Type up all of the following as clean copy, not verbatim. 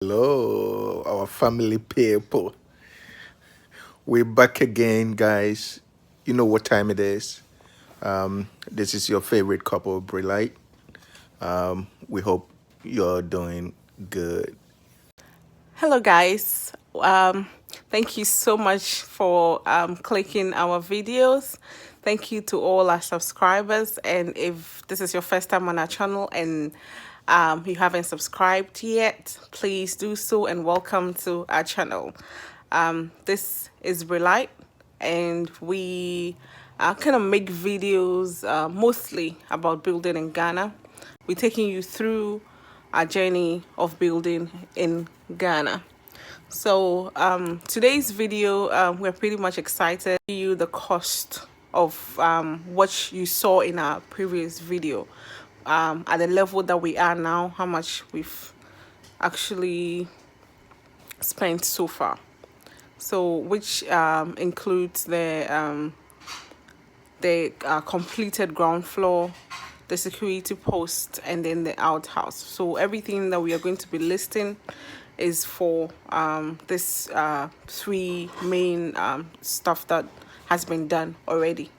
Hello, our family people. We're back again, guys. You know what time it is. This is your favorite couple, Brilight. We hope you're doing good. Hello, guys. Thank you so much for clicking our videos. Thank you to all our subscribers. And if this is your first time on our channel and you haven't subscribed yet, please do so and welcome to our channel. This is Relight, and we kind of make videos mostly about building in Ghana. We're taking you through our journey of building in Ghana. So today's video, we're pretty much excited to you the cost of what you saw in our previous video, at the level that we are now, how much we've actually spent so far. So which includes the completed ground floor, the security post, and then the outhouse. So everything that we are going to be listing is for this three main stuff that has been done already.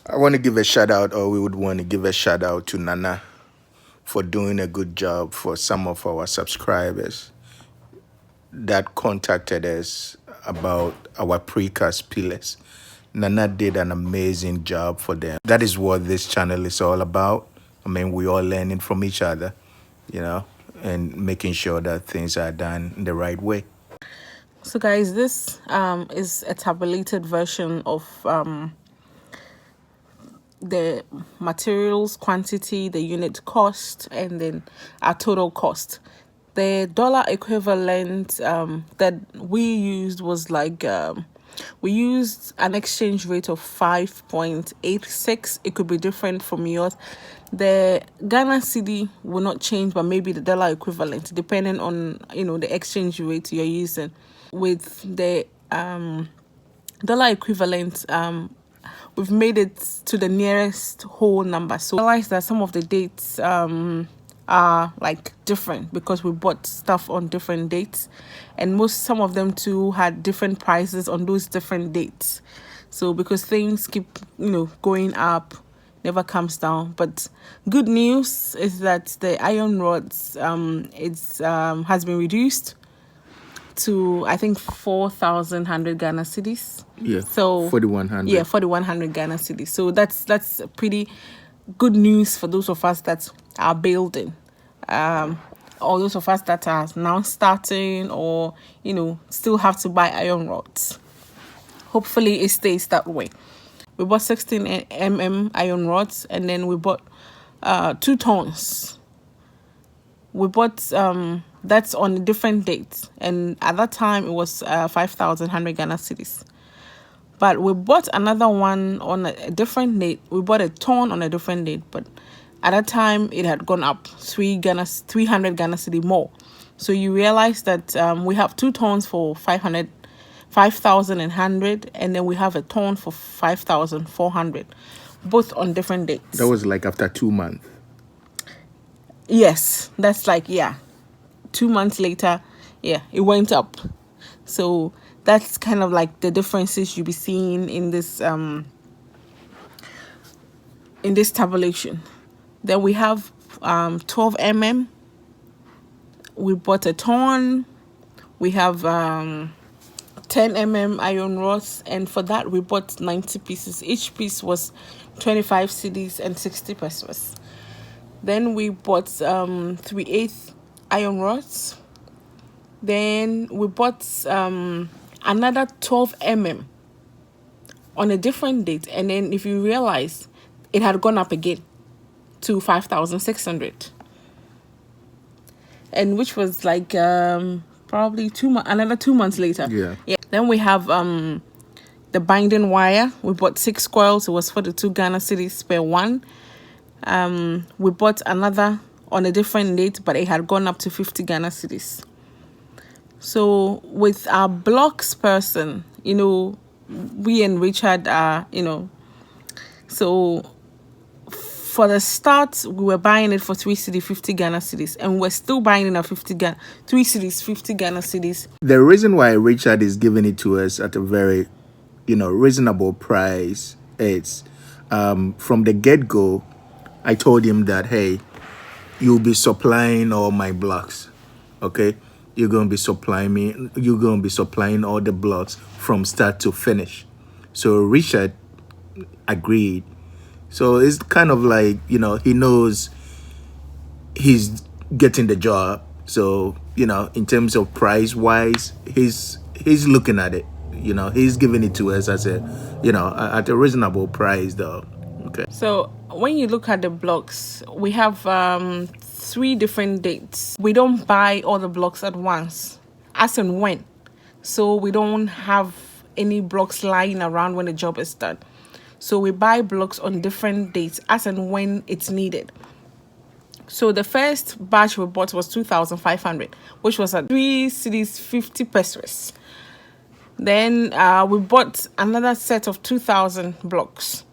I want to give a shout out, or we would want to give a shout out to Nana for doing a good job for some of our subscribers that contacted us about our precast pillars. Nana did an amazing job for them. That is what this channel is all about. I mean, we all learning from each other, and making sure that things are done the right way. So guys, this is a tabulated version of the materials quantity, the unit cost, and then our total cost. The dollar equivalent that we used was like we used an exchange rate of 5.86. It could be different from yours. The Ghana cedi will not change, but maybe the dollar equivalent, depending on the exchange rate you're using. With the dollar equivalent, we've made it to the nearest whole number. So I realize that some of the dates are like different because we bought stuff on different dates, and some of them too had different prices on those different dates. So because things keep going up, never comes down. But good news is that the iron rods has been reduced to, I think, 4,100 Ghana cedis. Yeah. So 4,100. Yeah, 4,100 Ghana cedis. So that's pretty good news for those of us that are building, or those of us that are now starting, or still have to buy iron rods. Hopefully it stays that way. We bought 16 mm iron rods, and then we bought 2 tons. We bought that's on a different date, and at that time it was 5,100 Ghana cedis. But we bought another one on a different date. We bought a ton on a different date, but at that time it had gone up 300 Ghana cedi more. So you realize that we have 2 tons for 5,100, and then we have a ton for 5,400, both on different dates. That was like after 2 months. Yes, that's like 2 months later, it went up. So that's kind of like the differences you'll be seeing in this tabulation. Then we have 12 mm. We bought a ton. We have 10 mm iron rods, and for that we bought 90 pieces. Each piece was 25 cedis and 60 pesos. Then we bought 3/8 iron rods. Then we bought another 12 mm on a different date, and then if you realize, it had gone up again to 5,600, and which was like probably another 2 months later. Yeah. Then we have the binding wire. We bought 6 coils. It was 42 Ghana cedis per one. We bought another on a different date, but it had gone up to 50 Ghana cedis. So with our blocks person, we and Richard are, so for the start, we were buying it for 3 cedi, 50 Ghana cedis, and we're still buying it at 3 cedis, 50 Ghana cedis. The reason why Richard is giving it to us at a very, reasonable price is from the get-go, I told him that, hey, you'll be supplying all my blocks, okay? You're going to be supplying all the blocks from start to finish. So Richard agreed. So it's kind of like, he knows he's getting the job. So, in terms of price wise, he's looking at it. He's giving it to us as at a reasonable price though. Okay. So when you look at the blocks, we have 3 different dates. We don't buy all the blocks at once, as and when. So we don't have any blocks lying around when the job is done. So we buy blocks on different dates, as and when it's needed. So the first batch we bought was 2,500, which was at 3 cedis, 50 pesos. Then we bought another set of 2,000 blocks.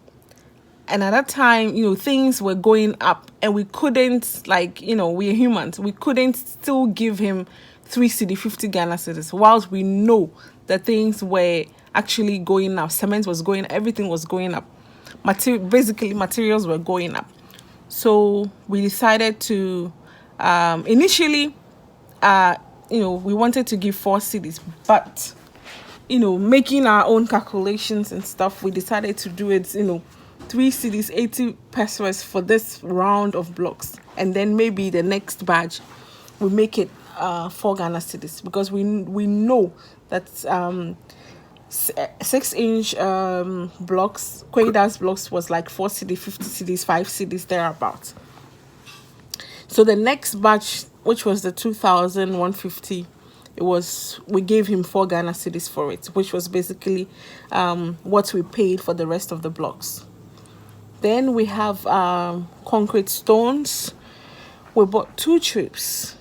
And at that time, things were going up, and we couldn't, we're humans. We couldn't still give him 3 cedi, 50 Ghana cedis, whilst we know that things were actually going up. Cement was going, everything was going up. Materials were going up. So we decided to, initially, we wanted to give 4 cedis, but, making our own calculations and stuff, we decided to do it, 3 cedis, 80 pesos for this round of blocks. And then maybe the next batch, we make it 4 Ghana cedis, because we know that 6-inch blocks, Quadas blocks, was like 4 cedis, 50 cedis, 5 cedis, thereabouts. So the next batch, which was the 2,150, we gave him 4 Ghana cedis for it, which was basically what we paid for the rest of the blocks. Then we have concrete stones. We bought 2 trips.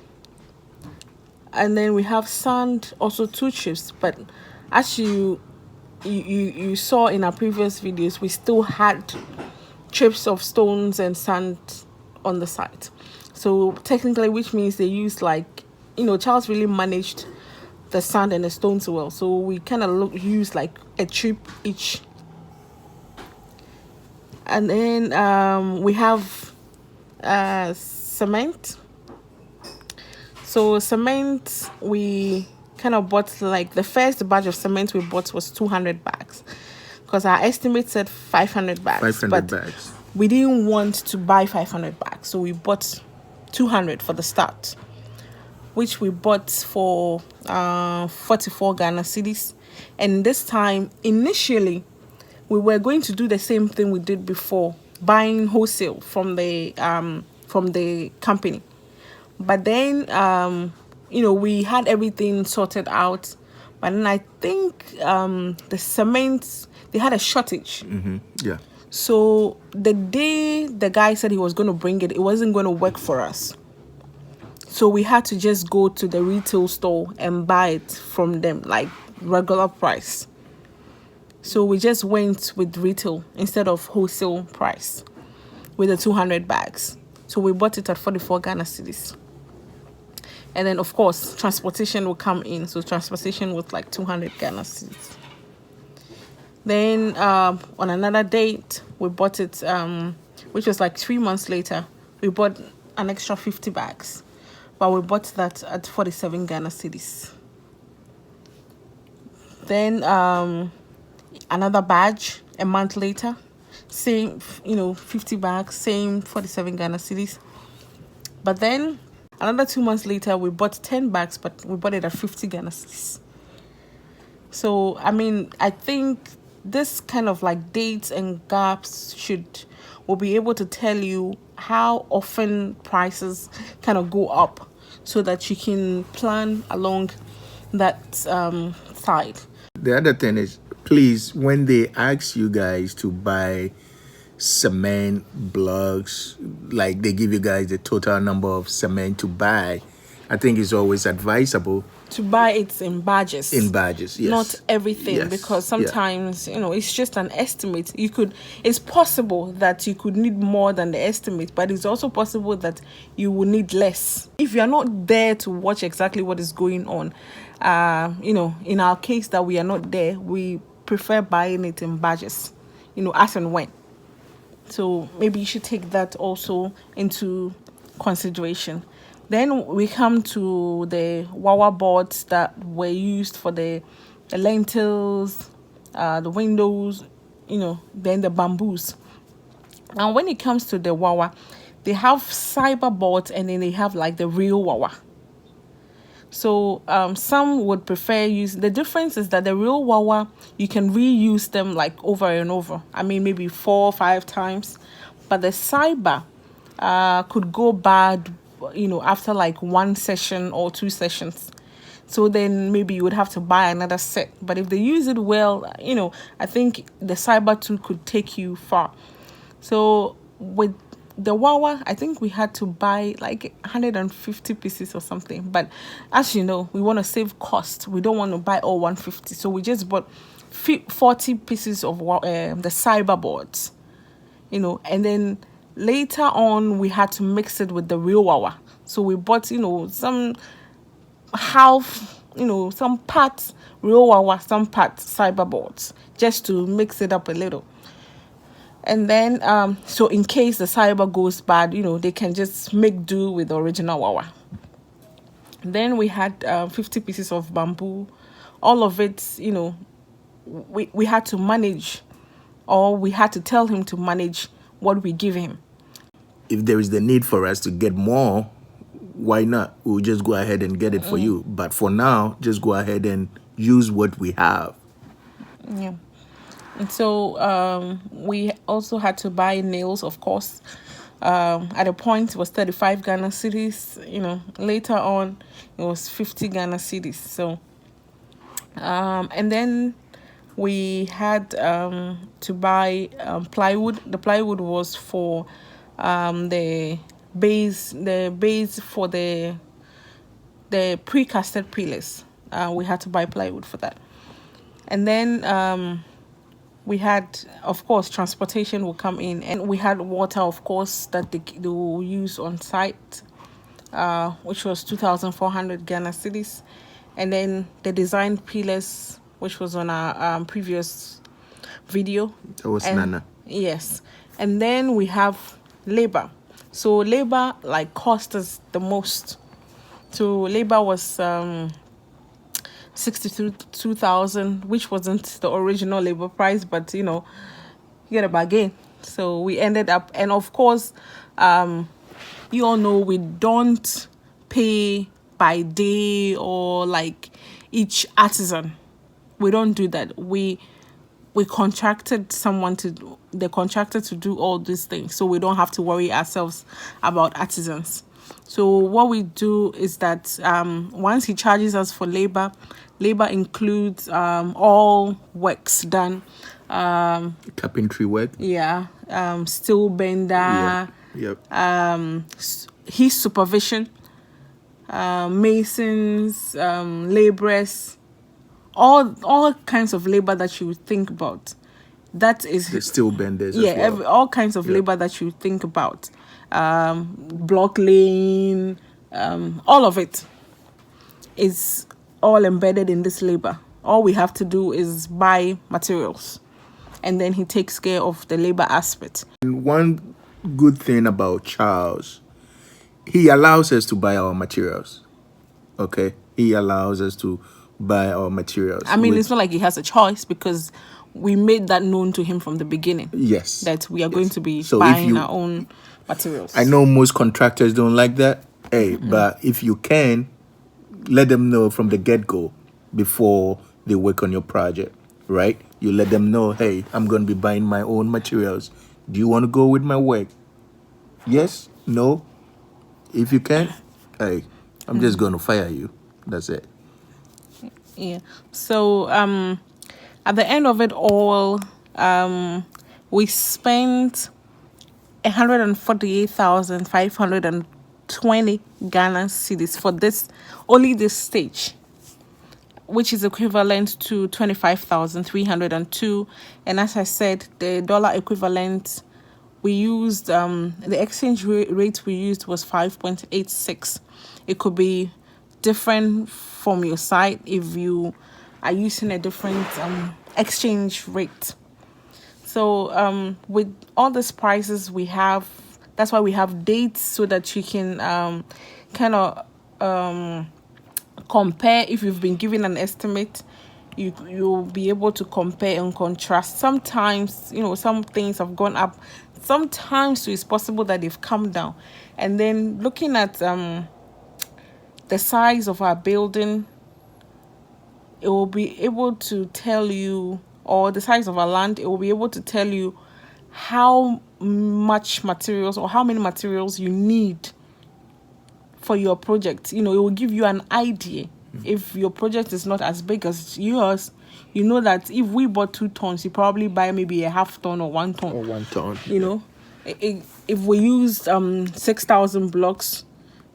And then we have sand, also 2 trips. But as you saw in our previous videos, we still had trips of stones and sand on the side. So technically, which means they used Charles really managed the sand and the stones well. So we kind of used like a trip each. And then we have cement. So cement, we kind of bought, like, the first batch of cement we bought was 200 bags, because our estimate said 500 bags. 500 bags. We didn't want to buy 500 bags, so we bought 200 for the start, which we bought for 44 Ghana cedis. And this time, initially, we were going to do the same thing we did before, buying wholesale from the company. But then, we had everything sorted out. But then I think the cement, they had a shortage. Mm-hmm. Yeah. So the day the guy said he was going to bring it, it wasn't going to work for us. So we had to just go to the retail store and buy it from them, like regular price. So we just went with retail instead of wholesale price with the 200 bags. So we bought it at 44 Ghana cedis. And then, of course, transportation will come in. So transportation was like 200 Ghana cedis. Then on another date, we bought it, which was like 3 months later. We bought an extra 50 bags. But we bought that at 47 Ghana cedis. Then another batch a month later, same 50 bags, same 47 Ghana cedis. But then another 2 months later, we bought 10 bags, but we bought it at 50 Ghana cedis. So I think this kind of like dates and gaps will be able to tell you how often prices kind of go up, so that you can plan along that side. The other thing is, please, when they ask you guys to buy cement blocks, like they give you guys the total number of cement to buy, I think it's always advisable to buy it in batches. In batches, Not yes. everything, because Yes. Yeah. sometimes, it's just an estimate. It's possible that you could need more than the estimate, but it's also possible that you will need less. If you're not there to watch exactly what is going on, in our case that we are not there, we prefer buying it in batches, as and when. So maybe you should take that also into consideration. Then we come to the Wawa boards that were used for the lentils, the windows, then the bamboos. Now, when it comes to the Wawa, they have cyber boards and then they have like the real Wawa. So some would prefer use. The difference is that the real Wawa, you can reuse them like over and over. I mean, maybe 4 or 5 times. But the cyber could go bad, after like 1 session or 2 sessions. So then maybe you would have to buy another set. But if they use it well, I think the cyber too could take you far. So with the Wawa, I think we had to buy like 150 pieces or something. But as you know, we want to save cost. We don't want to buy all 150. So we just bought 40 pieces of the cyber boards, and then later on we had to mix it with the real Wawa. So we bought, some half, some parts real Wawa, some parts cyber boards, just to mix it up a little. And then, so in case the cyber goes bad, they can just make do with the original Wawa. Then we had 50 pieces of bamboo. All of it, we had to manage, or we had to tell him to manage what we give him. If there is the need for us to get more, why not? We'll just go ahead and get it for you. But for now, just go ahead and use what we have. Yeah. And so we also had to buy nails, of course. At a point, it was 35 Ghana cedis. Later on, it was 50 Ghana cedis. So, and then we had to buy plywood. The plywood was for the base for the precasted pillars. We had to buy plywood for that. And then we had, of course, transportation will come in, and we had water, of course, that they will use on site, which was 2,400 Ghana cedis. And then the design pillars, which was on our previous video. That was Nana. Yes. And then we have labor. So labor cost us the most. So labor was 62,000, which wasn't the original labor price, but you get a bargain. So we ended up, and of course, you all know we don't pay by day or like each artisan. We don't do that. We contracted the contractor to do all these things, so we don't have to worry ourselves about artisans. So what we do is that once he charges us for labor includes all works done. Carpentry work. Yeah. Steel bender. Yeah. Yep. His supervision. Masons, laborers, all kinds of labor that you would think about. That is the steel benders. Yeah, as well. all kinds of labor that you think about. Block laying, all of it is all embedded in this labor. All we have to do is buy materials, and then he takes care of the labor aspect. And one good thing about Charles, he allows us to buy our materials. Okay? He allows us to buy our materials. I mean, it's not like he has a choice, because we made that known to him from the beginning. Yes. That we are going to be So buying our own materials. I know most contractors don't like that. Hey, but if you can, let them know from the get-go before they work on your project, right? You let them know, hey, I'm going to be buying my own materials. Do you want to go with my work? Yes? No? If you can, hey, I'm just going to fire you. That's it. Yeah. So at the end of it all, we spent 148,520 Ghana cedis for this stage. which is equivalent to 25,302. And as I said, the dollar equivalent we used, the exchange rate we used was 5.86. It could be different from your side if you are using a different exchange rate. So with all these prices we have, that's why we have dates, so that you can kind of compare. If you've been given an estimate, you'll be able to compare and contrast. Sometimes, some things have gone up. Sometimes it's possible that they've come down. And then looking at the size of our building, it will be able to tell you, or the size of our land, it will be able to tell you how much materials or how many materials you need for your project. It will give you an idea. If your project is not as big as yours, you know that if we bought 2 tons, you probably buy maybe a half ton or 1 ton. Or 1 ton. If we used 6,000 blocks,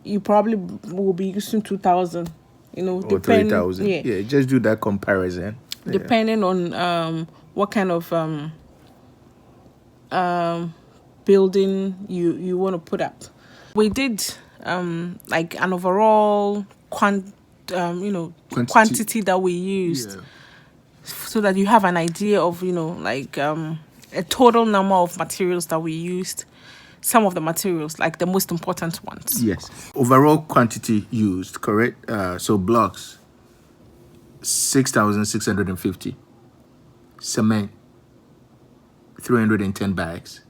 you probably will be using 2,000. Or 3,000. Yeah, just do that comparison. Depending on what kind of building you want to put up. We did like an overall quantity that we used, so that you have an idea of a total number of materials that we used. Some of the materials, like the most important ones. Yes. Overall quantity used, correct? So blocks, 6,650. Cement, 310 bags.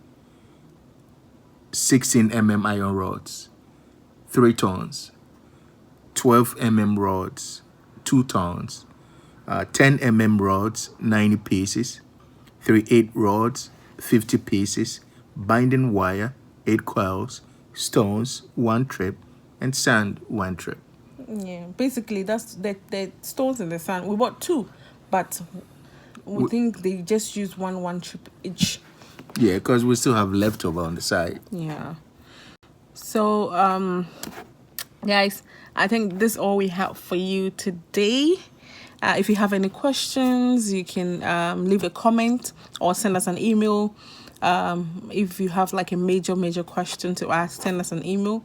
16 mm iron rods, 3 tons. 12 mm rods, 2 tons. 10 mm rods, 90 pieces. 3/8 rods, 50 pieces. Binding wire, 8 coils. Stones, 1 trip. And sand, 1 trip. Yeah, basically that's the stones and the sand. We bought 2, but we think they just use one trip each. Yeah, because we still have leftover on the side. Yeah. So guys, I think this is all we have for you today. If you have any questions, you can leave a comment or send us an email. If you have like a major question to ask, send us an email.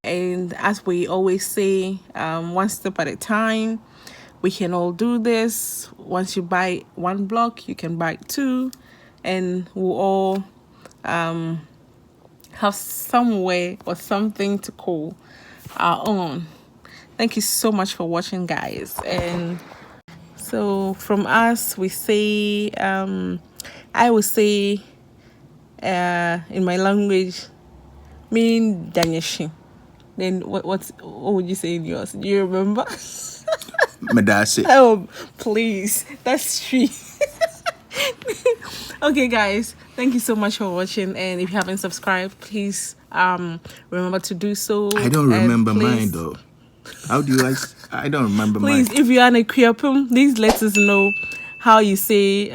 And as we always say, one step at a time. We can all do this. Once you buy 1 block, you can buy 2, and we'll all have somewhere or something to call our own. Thank you so much for watching, guys. And so from us, we say, I will say in my language, mean Danyashi. Then what would you say in yours? Do you remember? Medasi. Oh, please. That's true. Okay, guys. Thank you so much for watching. And if you haven't subscribed, please remember to do so. I don't remember mine, though. How do you I don't remember mine. Please, if you are an Equiapum, please let us know how you say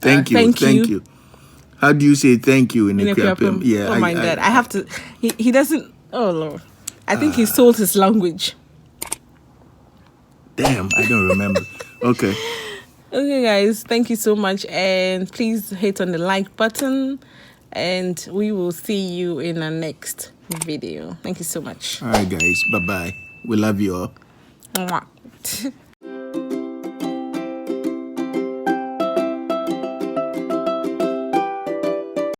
thank you. How do you say thank you in Equiapum? Yeah. Oh my God. I have to. He doesn't. Oh Lord. I think he sold his language. Damn, I don't remember. Okay. Okay, guys. Thank you so much. And please hit on the like button. And we will see you in our next video. Thank you so much. All right, guys. Bye-bye. We love you all. Mwah.